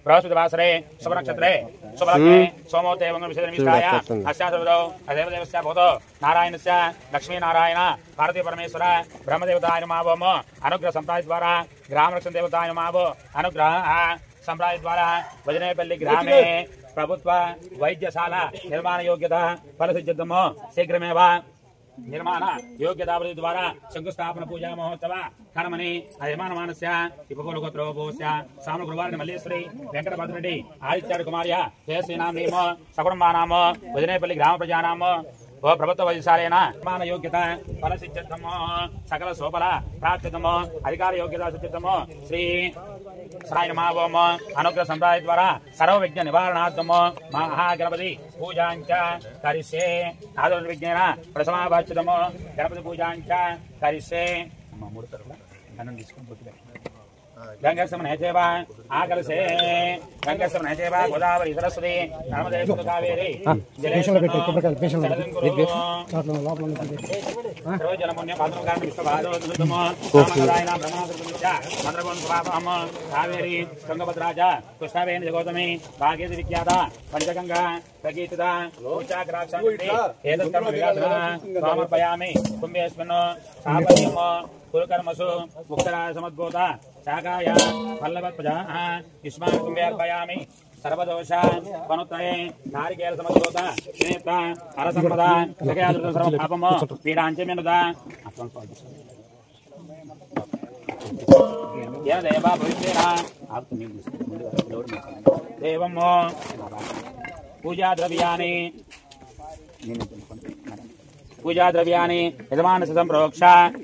बृहस्पतिवासरे शुभनक्षत्रे शुभलग्ने सोमोते मंगलविषयनिष्ठाय अस्यासर्वदौ अदेवदेवस्य भूतो नारायणस्य लक्ष्मीनारायण पार्वती परमेश्वर ब्रह्मदेवताय नमः अनुग्रह संप्राय द्वारा ग्रामरक्षण देवताय नमः अनुग्रह संप्राय द्वारा वजनेपल्ली ग्रामे प्रभुत्व वैद्यशाला निर्माण योग्यता फलसिद्धिर्दमो शीघ्रमेव निर्माण योग्यता द्वारा शंकुस्थापन पूजा महोत्सव कर्मणि अयमानमानस्य उपकुलगोत्रोभोस्य सामगुरुवार मल्लेश्वरी वेंकटभद्रेड्डी आदित्य कुमार्य जयश्रीनाम नेम सकुटुंबानाम वजनेपल्ली ग्राम प्रजानाम प्रभुत्व वैशालेन निर्माण योग्यता फलसिद्धिर्दम सकल शोभल प्राप्तिदम अधिकार योग्यता सिद्धिर्दम श्री श्राय नमः अनुग्रह संप्राय द्वारा सर्व विघ्न निवारणार्थम महागणपति पूजांच करिष्ये आदुर्विघ्नेन प्रसमावाच्यतम गणपति पूजांच करिष्ये गंगास्मनेचेव आकलसे गंगास्मनेचेव गोदावरी सरस्वती नर्मदे कावेरी सर्वजनपुण्य पात्रं विश्वभारतम रामनारायण ब्रह्मनाथ मंत्रगोण स्वापहम कावेरी गंगभद्राज कृष्णावेणी जगोतमी भागीरथी विख्याता पंचगंगा प्रगीतिता उच्चाग्राक्षान्ते एतत्कर्म विगासना समर्पयामि कुम्भेस्मिन् साफल्यं कुलकर्मसु मुक्तराज समद्भूता शाखाय वल्लभप्रजा युष्मान् कुम्भे अर्पयामि सर्वदोष पनुत्रये नारिकेल समद्भूत नेत्र अरसंपदा जगयादृत सर्व पापम पीडाञ्चमेनुदा यह देवा भविष्येना आप तो देवं पूजा द्रव्यानि यजमान संप्रोक्ष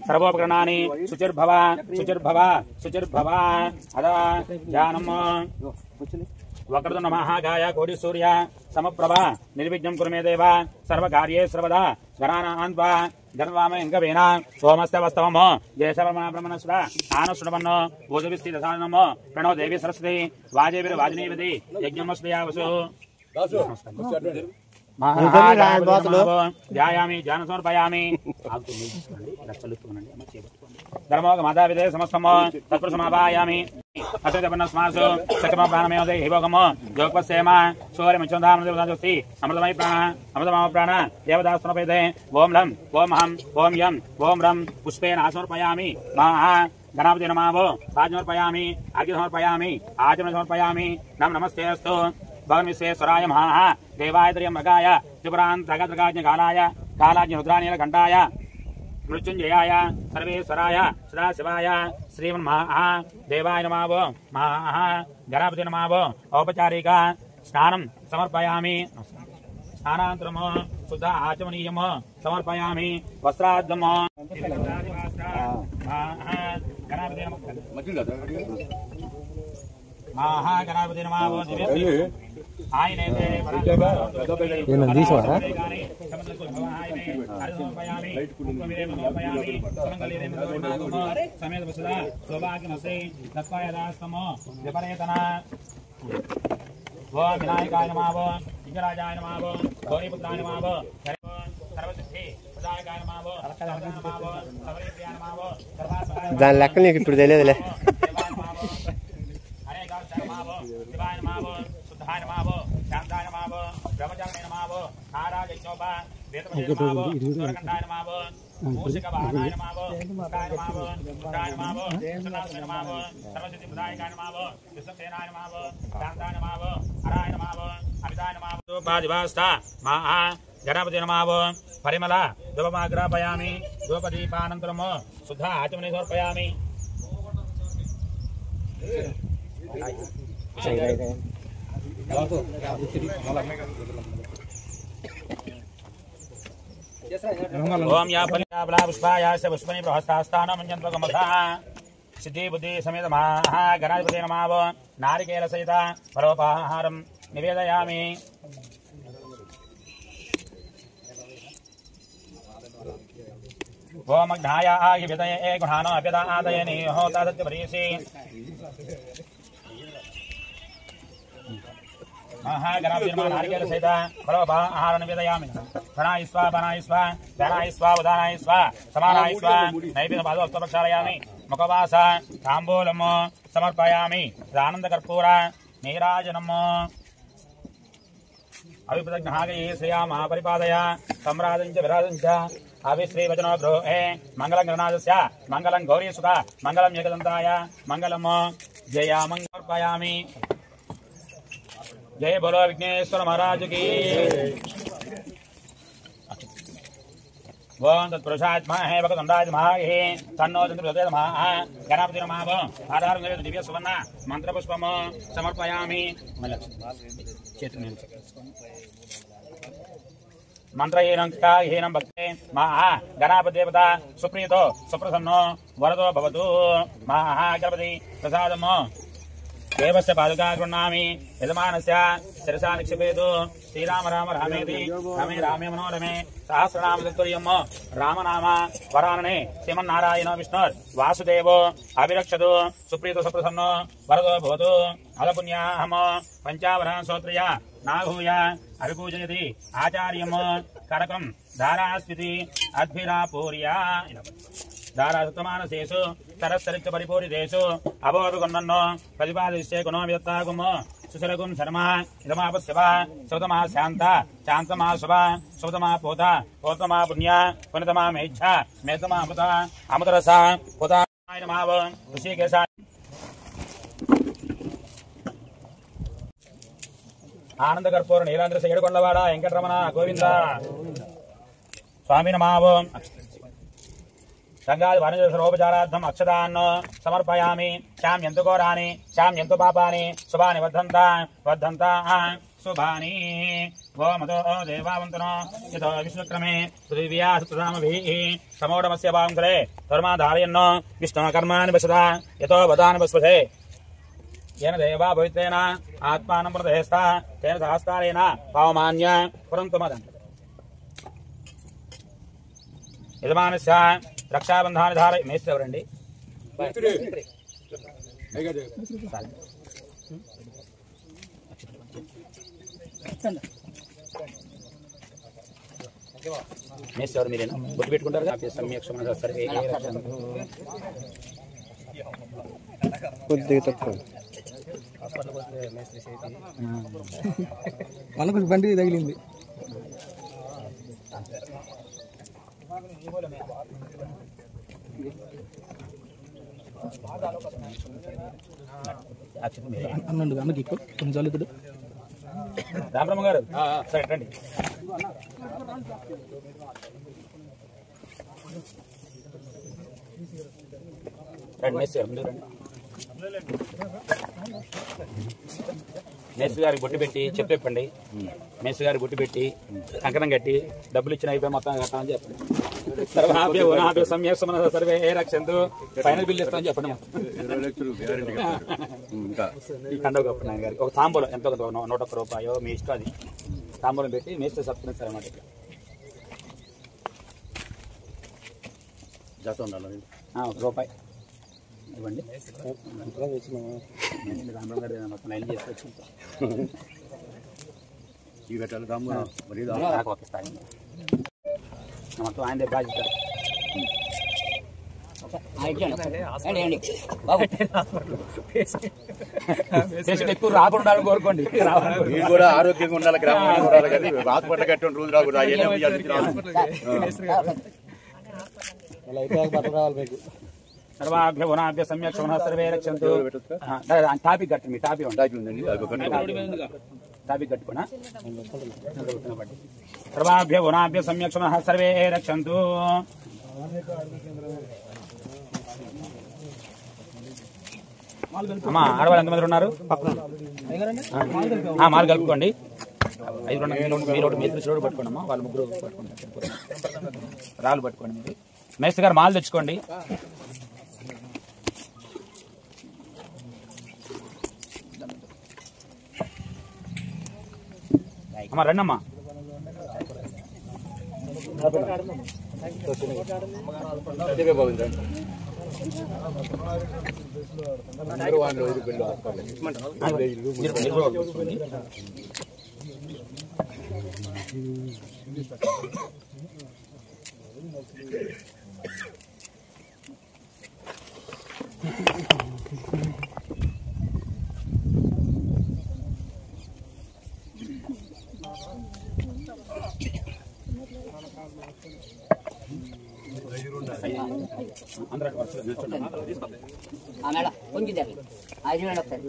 सर्वोपकरणानि शुचिर्भव शुचिर्भव शुचिर्भव अदा जानम वक्रतुंड महाकाय कोटि सूर्य समप्रभा निर्विघ्नं कुरु मे देव सर्वकार्ये सर्वदा गणानान्त्वा गणवामयङ्गवेन सोमस्तवस्तवम् जयशर्मण ब्रह्मणस्व आनश्रुणवन्नो भूजविस्थितसानम् प्रणो देवी सरस्वती वाजेभिर्वाजिनीवति यज्ञमस्मयावसु ध्यायामि ध्यान समर्पयामि धर्मोग माता विदे समस्तम तत्पुरुष समावायामि अतजपन्नस्मासु सकमप्राणमेव देहिभोगम योगपस्येम सूर्यमचन्दाम देवदाजोस्ति अमृतमयि प्राण अमृतमय प्राण देवदास्मर्पयते ओम लं ओम अहं ओम यं ओम रं पुष्पेण समर्पयामि महा गणपति नमः पादमर्पयामि अर्घ्यं समर्पयामि आचमनं समर्पयामि नमस्ते अस्तु भगवान विश्वेश्वराय महाः देवाय त्र्यंबकाय त्रिपुरान्तकत्रकाज्ञ कालाय कालाज्ञ रुद्रानील घंटाय मृत्युंजयाय सर्वेश्वराय सदाशिवाय श्रीमन्महा देवाय नमः महाः गणपति नमः औपचारिक स्नानं समर्पयामि स्नानानन्तरं शुद्ध आचमनीयं समर्पयामि वस्त्राद्धं महागणपति नमः विनायकाय नमः विघ्नराजाय नमः गौरीपुत्राय नमः सर्वसिद्धि प्रदायकाय नमः దాని లెక్క నీకు ఇప్పుడు తెలియదులే शिवाय नमः शुद्धाय नमः शांताय नमः ब्रह्मचारिणे नमः नारायणोप वेदमहे नमः सूर्यकंठाय नमः मूषिकवाहनाय नमः मुक्ताय नमः मुक्ताय नमः सदाशिवाय नमः सर्वसिद्धिप्रदायकाय नमः विश्वसेनाय नमः शांताय नमः हराय नमः अमिताय नमः धूपादिवास्ता महा गणपति नमः परिमल धूपमाग्रापयामि धूपदीपानन्तरं शुद्ध आचमने समर्पयामि ओम या फलिया पुष्पाया से पुष्पनि प्रहस्तास्तान मंजनत्वगमथा सिद्धि बुद्धि समेत महा गणाधिपते नमः नारिकेल सहित फलोपहारं निवेदयामि ओम अग्नाया आहिविदये गुणानो अप्यदा आदयनि होता सत्यपरीसि महागणापति नमः नारिकेल सहित फलोपहारं निवेदयामि प्रणायस्व बनायस्व ध्यानायस्व उदानायस्व समानायस्व नैवेद्यपादोक्तप्रक्षालयामि मुखवास ताम्बूलं समर्पयामि आनन्दकर्पूर నీరాజనम् अभिप्रज्ञागये श्रिया महापरिपादय सम्राजं च विराजं च अभिश्रीवचनो ब्रूहे मंगलं गणनाथस्य मंगलं गौरीसुता मंगलं एकदन्ताय मंगलं जयामंगलर्पयामि। जय बोलो विघ्नेश्वर महाराज की। ओम तत्पुरुषात्महे भगवन्ताय महाहे तन्नो चन्द्रदे नमः। गणपति नमः। आधारं दिव्य सुवर्ण मंत्रपुष्पं समर्पयामि। मंत्रहीनं भक्ते महा गणापतिदेवता सुप्रीतो सुप्रसन्नो वरदो भवतु। महागणपति प्रसादम् देवस्य पादुका गृह्णामि यजमानस्य शिरसा निक्षिपेतु। श्रीराम राम रामेति रमे रामे मनोरमे सहस्रनाम तत्तुल्यं रामनाम वरानने श्रीमन्नारायण विष्णुर् वासुदेवो अभिरक्षतु। सुप्रीतो सुप्रसन्नो वरदो भवतु। अदपुण्याहम पंचावरण स्तोत्रया नाभूय अभिपूजयति आचार्यं करकं धारास्मिति अद्भिरापूर्या धारासुतमानसेषु सरस्सरिच्च परिपूरितेषु अभोभिगुण्वन्नो प्रतिपादिष्ये गुणो विदत्तागुम सुसरगुं शर्मा इदमापस्यवा सौतमा शान्ता शान्तमा शुभा सौतमा पोता पोतमा पुण्या पुण्यतमा मेच्छा मेतमा अमृता अमृतरसा पोता नमाव ऋषिकेशा आनंद कर्पूर नीलांद्र सेडुकोंडवाड वेंकटरमण गोविंद स्वामी नमाव। संगादि वाणिज्योपचारार्थम अक्षतान् समर्पयामि। शाम्यन्तु घोराणि शाम्यन्तु पापानि शुभानि वर्धन्ता शुभानि। गोमतो देवावन्तनो यतो विश्वक्रमे पृथिव्या सुतरामभिः समोढमस्य वांसरे धर्माधारयन् विष्णुकर्माणि वसदा यतो वदानि वस्पसे येन देवा भवित्वेन आत्मानं प्रदहेस्ता तेन सहस्तारेण पावमान्य परन्तु मदन् यजमानस्य रक्षाबंधानि धारय मेस्त्री ఎవరండి మేస్త్రి ఎవరు మీరేనా బొట్టు పెట్టుకుంటారు కదా సమ్యక్షమన సర్వే కొద్దిగా తక్కువ వాళ్ళకు బండి తగిలింది అన్నండు అన్నకి కొంచెం చాలు రామరామ గారు సరే రండి రండి మేస్త్రి గారికి బొట్టు పెట్టి చెప్పండి మేస్త్రి గారికి బొట్టు పెట్టి కంకణం కట్టి డబ్బులు ఇచ్చిన అయిపోయి మొత్తం కట్టామని చెప్పండి సర్వాభ్య సమ్యక్ సమన సర్వే రక్షంతు ఫైనల్ బిల్ ఇస్తామని చెప్పండి ఈ కండవ కప్పండి ఆయన గారికి ఒక తాంబూలం ఎంతో 101 రూపాయో మీ ఇష్టం అది తాంబూలం పెట్టి మేస్త్రి సత్కరిస్తారు అన్నమాట జాతం ఉండాలి రూపాయి ఇవ్వండి రామరావు గారు మొత్తం లైన్ చేసుకొచ్చి ఇవి పెట్టాలి మొత్తం ఆయన బాధ్యత ఎక్కువ రాకుండా కోరుకోండి కూడా ఆరోగ్యంగా ఉండాలి గ్రామంలో ఉండాలి కానీ బాధపడ్డ కట్టిన రోజు రాకుండా सर्वाभ्य गुणाभ्य सम्यक शमनः सर्वे रक्षन्तु టాపిక్ కట్టండి మీ టాపిక్ ఉందండి టాపిక్ కట్టుకోనా सर्वाभ्य गुणाभ्य सम्यक शमनः सर्वे रक्षन्तु అమ్మా ఆడవాళ్ళు ఎంతమంది ఉన్నారు మాలు కలుపుకోండి 5 మీరు మేస్త్రి చూడు పట్టుకోండి అమ్మా వాళ్ళు ముగ్గురు పట్టుకోండి రాళ్ళు పట్టుకోండి మీరు మేస్త్రి గారు మాలు తెచ్చుకోండి అమ్మా రండమ్మా మేడం కొంచెం దగ్గర 5 మినిట్ ఒకసారి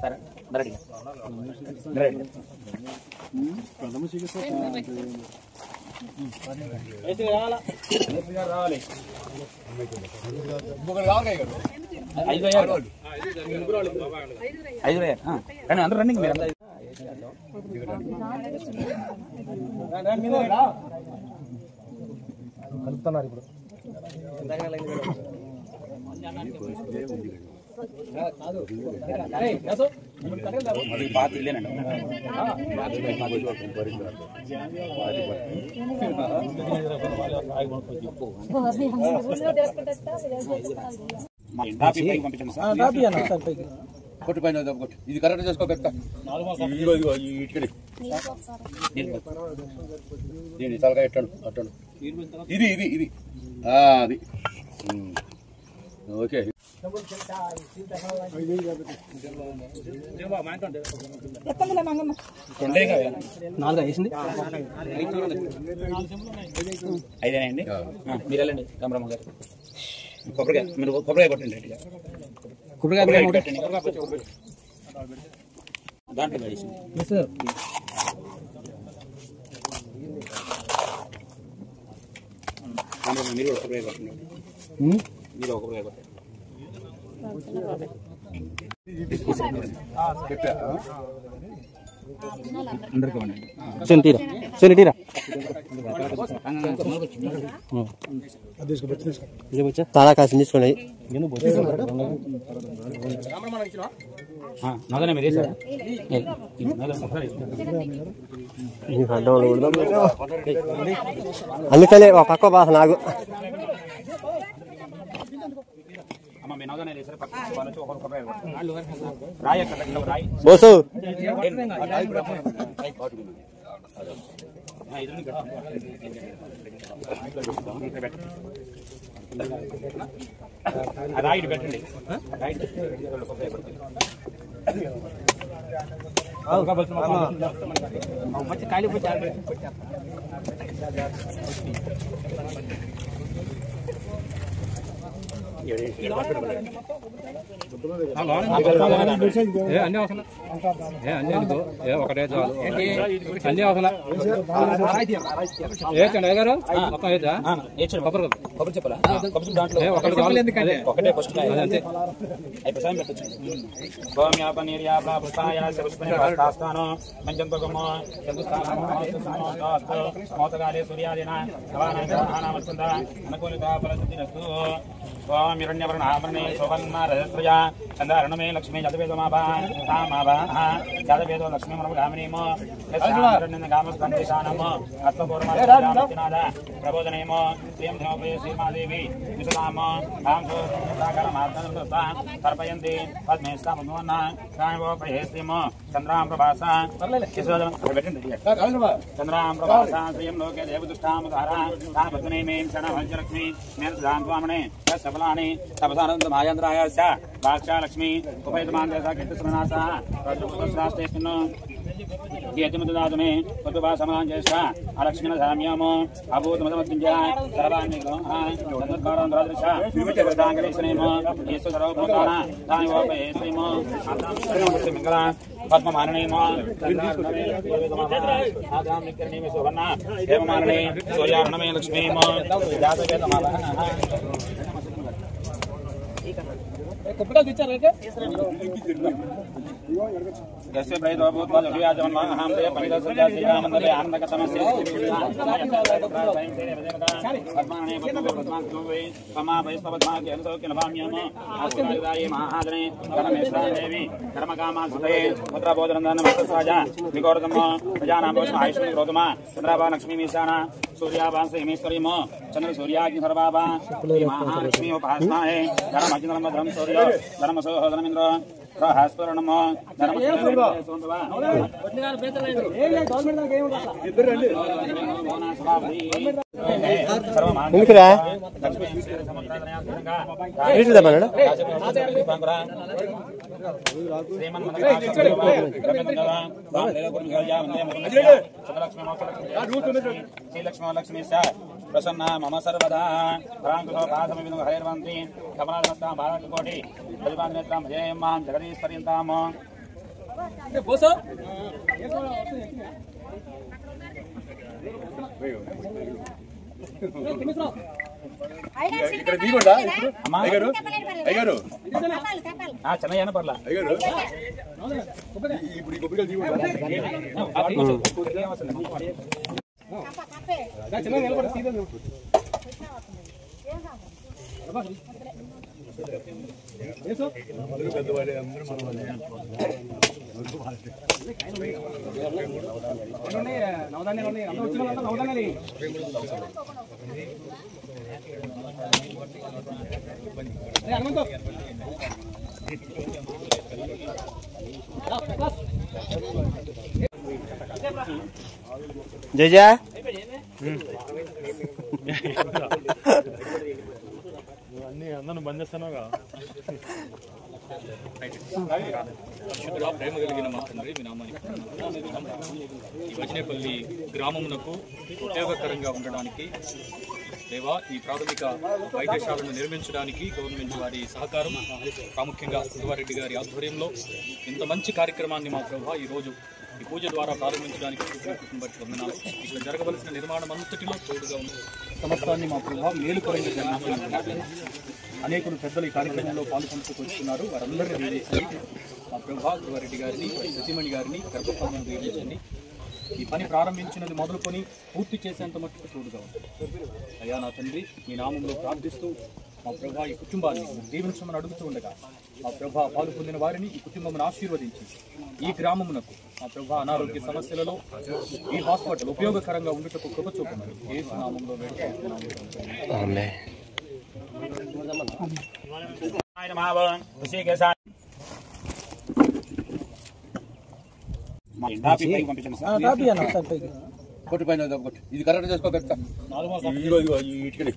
సరే రావాలి 5 కానీ అందరూ రన్నింగ్ మీరు కలుపుతున్నారు ఇప్పుడు పాత ఇల్లేనండి కొట్టు పైన కొట్టు ఇది కరెక్ట్ చేసుకో పెద్ద దీన్ని తలగా ఎట్టాను అట్టాను ఇది ఇది ఇది అది ఓకే నాలుగు వేసింది 5 అండి మీరు వెళ్ళండి కమరమ్మ గారు కొబ్బరికాయ మీరు కొబ్బరికాయ కొట్టండి రెడ్డిగా కొబ్బరికాయ దాంట్లో వేసింది మీరు కొబ్బరికాయ కొట్టండి మీరు కొబ్బరికాయ కొట్టండి చాలా కాసిన తీసుకున్నాయి అందుకనే పక్క బాస నాకు బోసు రాయిడ్ పెట్టండి మంచి ఖాళీ అన్ని అవసరం అన్ని ఒకటే చాలు అన్ని అవసరం ఏచండి గారు మొత్తం ఏచా కొబ్బరి చెప్పాలా కొబ్బరి దాంట్లో ఒకటే ఫస్ట్ అంతే అయిపోయి పెట్టచ్చు మోతగాలే సూర్యాదిన అనుకూలిత ఫలసిద్ధిరస్తు ఓం హిరణ్యవర్ణాభరణే శోభన్మారజస్త్రజా చంద్రారణమే లక్ష్మీ జతవేదమాభా తామాభా జాతవేదో లక్ష్మీ మనమగామినీమో కామస్కందేశానమో అస్వపూర్వనాద ప్రబోధనేమో శ్రీయం ధనోపే శ్రీమాదేవి విశదామో తర్పయంతి పద్మేస్తామన్న కాయవోపేస్తిమో చంద్రాం ప్రభాస చంద్రాం ప్రభాస శ్రీయం లోకే దేవదుష్టాముదార తాపద్మనేమేం క్షణభంజలక్ష్మీ మేధాన్వామణే సఫలాని తపసానంద మహాయంద్రాయాస్య భాక్షా లక్ష్మీ ఉపేతమాందేశా కీర్తిస్మనాస రాష్ట్రేష్ను మే పద్మభా సమాన్ చేష్ట అలక్ష్మణ ధామ్యమో అభూతమతమత్య సర్వాణిగ్రహేమో ఈశ్వ సర్వభూతాన తానివోపేశ్రీమో మంగళ పద్మమాననేమో సువర్ణ దేవమాననే సూర్యారణమే లక్ష్మీమో జాతవేదమాల जैसे प्रयतो भूत्वा जव्याजमन्माहं ते परिदसर्यामन्दले आनन्दकतमस्य पद्माने पद्माक्लोवे पमा वैस्तवद्माके अंतो किलभाम्यम आस्तिदाये महादने कर्मेश्वरा देवी कर्मकामा सुते पुत्रबोधनन्दन मस्तसाजा विगोरदम प्रजानां भोष्म आयुष्मि ग्रोतमा चन्द्राभा लक्ष्मी मीशाना सूर्याभांस हिमेश्वरीम चन्द्र सूर्याग्नि सर्वाभा महालक्ष्मी उपासनाये धर्म अचिन्द्रम धर्म सूर्य धर्म सोहधर्मेन्द्र रहस्वरणम धर्म ఎందుకురా ఏంటిదమ్మా శ్రీలక్ష్మీ ప్రసన్న మమ సర్వదా హరివంతి కమలాదత్తాం భారతకోటి ప్రతిపాదనేత్రాం జయమ్మాం జగదీశ్వర్యంతాం ఇక్కడ దిగొండా అయ్యారు అయ్యారు చెన్నయ్యన పర్లా ఇప్పుడు ఈ కొబ్బరికాయలు దిగొండా పెద్దవాడే అందరూ జయజా అన్ని అందరూ బంద్ చేస్తున్నావుగా ప్రేమ కలిగిన మా తండ్రి మీ నామానికి ఈ వజనేపల్లి గ్రామమునకు ఉపయోగకరంగా ఉండడానికి దేవా ఈ ప్రాథమిక వైద్యశాలను నిర్మించడానికి గవర్నమెంట్ వారి సహకారం ప్రాముఖ్యంగా సుధారెడ్డి గారి ఆధ్వర్యంలో ఇంత మంచి కార్యక్రమాన్ని మా ప్రభావ ఈరోజు ఈ పూజ ద్వారా ప్రారంభించడానికి వందనాలు. ఇక్కడ జరగవలసిన నిర్మాణం అంతటిలో తోడుగా ఉంది సమస్తాన్ని మా ప్రభావ మేలుకరంగా జరిగించాలని అనేకులు పెద్దలు ఈ కార్యక్రమంలో పాల్గొంటూ వస్తున్నారు. వారందరినీ వేయించండి. మా ప్రభా సుధారెడ్డి గారిని సతీమణి గారిని గర్భఫలం వేయించండి. ఈ పని ప్రారంభించినది మొదలుకొని పూర్తి చేసేంత మట్టుకు తోడుగా ఉంది. అయ్యా నా తండ్రి మీ నామంలో ప్రార్థిస్తూ మా ప్రభా ఈ కుటుంబాన్ని దీవించమని అడుగుతూ ఉండగా మా ప్రభా పాలు పొందిన వారిని ఈ కుటుంబమును ఆశీర్వదించి ఈ గ్రామమునకు మా ప్రభా అనారోగ్య సమస్యలలో ఈ హాస్పిటల్ ఉపయోగకరంగా ఉండుటకు కృప చూపమని యేసు నామంలో వేడుకుంటున్నాము. కొట్టు పైన కొట్టు ఇది కరెక్ట్ చేసుకో పెద్ద ఇటుకడి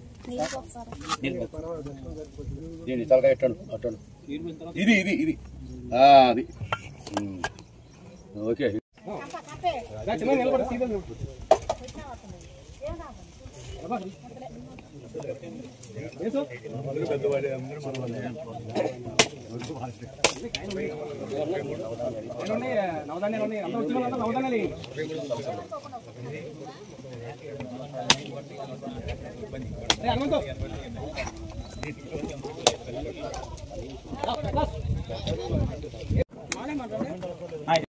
దీన్ని తలగా ఎట్టాను అట్టాను ఇది ఇది ఇది అది ఓకే పెద్దవాడే అందరూ నవధాన్యాలు